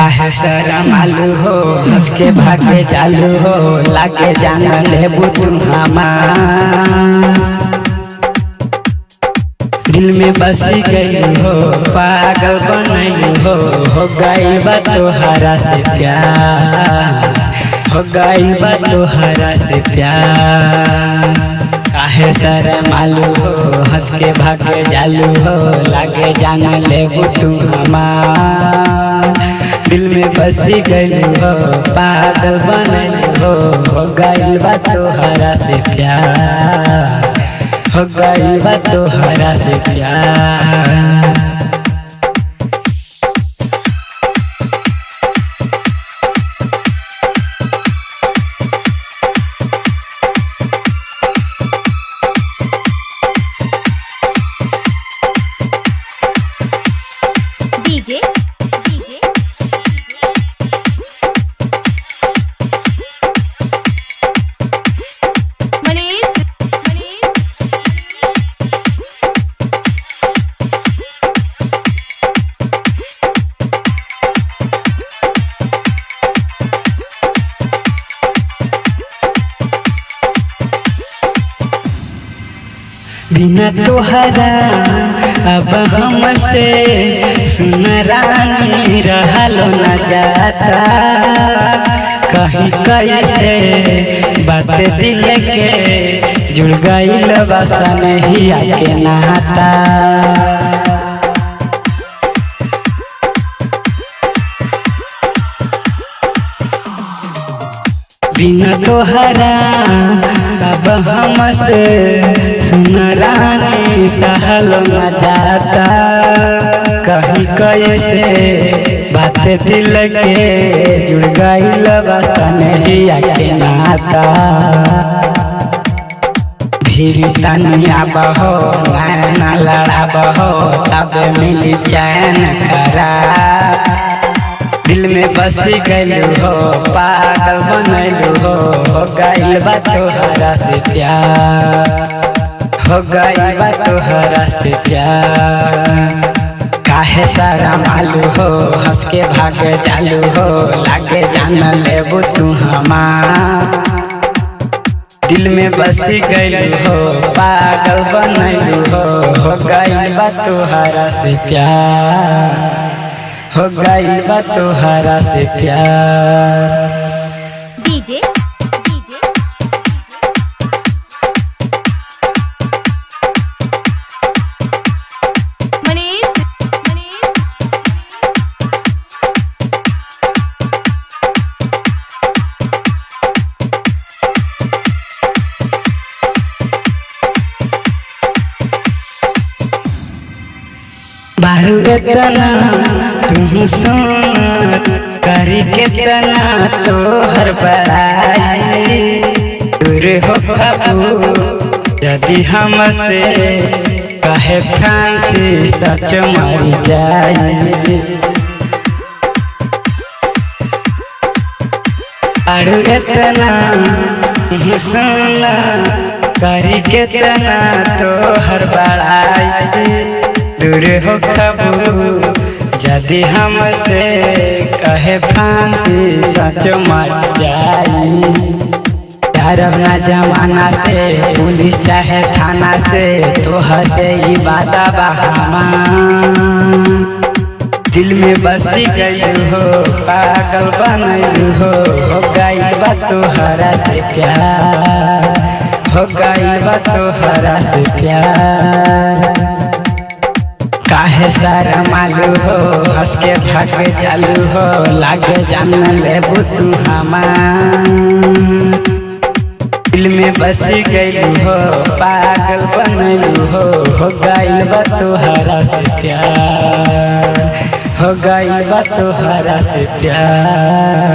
आहे शरम आलू हो हंस के भागे चालू हो लागे जाना लेबू तुम हमार दिल में बसी गई हो पागल बनैलू हो गई बा तोहरा से प्यार हो गई बा तोहरा से प्यार काहे शरम आलू हो हंस के भागे चालू हो लागे जाना लेबू तुम हमार दिल में बसी गई हो पागल बनैलू हो गई बा तोहरा से प्यार हो गई बा तोहरा से प्यार डीजे बिना तोहरा अब हमसे सुन रानी रहलो न जाता कहीं कैसे बात दिल के जुड़ गईल बसा नहीं आके नहाता बिना तोहरा अब हमसे सुन रानी सहलो न जाता कहीं कैसे बात दिल के जुड़ गईल बसा नहीं आके नाता फिर तनिया बहो नैना लड़ा बहो तब मिली चैन करा दिल में बसी गई हो पागल बनैलू हो गईल बा तोहरा से प्यार हो गई बा तोहरा से प्यार काहे शरम आलू हो हंस के भागे चालू हो लागे जान लेबू तू हमार दिल में बसी गई हो पागल बनैलू हो गईल बा तोहरा से प्यार हो गई बा तोहरा से प्यार डीजे मनीष बारू इतना तुम सुन करी कितना तोहर बड़ाई दूर हो खबू यदि हमसे कहे फांसी सच मर जाई बारू इतना तुम सुन करी कितना तोहर बड़ाई दूर हो खबू यदि हमसे कहे फांसी सच मर जाई डरब ना जमाना से पुलिस चाहे थाना से तोहर से ही वादा बहामा दिल में बसी गई हो पागल बनैलू हो गई बा तोहरा से प्यार हो गई बा तोहरा से प्यार काहे शरम आलू हो हंस के भागे चालू हो लागे जान लेबू तू हमार दिल में बसी गई हो पागल बनैलू हो गई बा तोहरा से प्यार हो गई बा तोहरा से प्यार।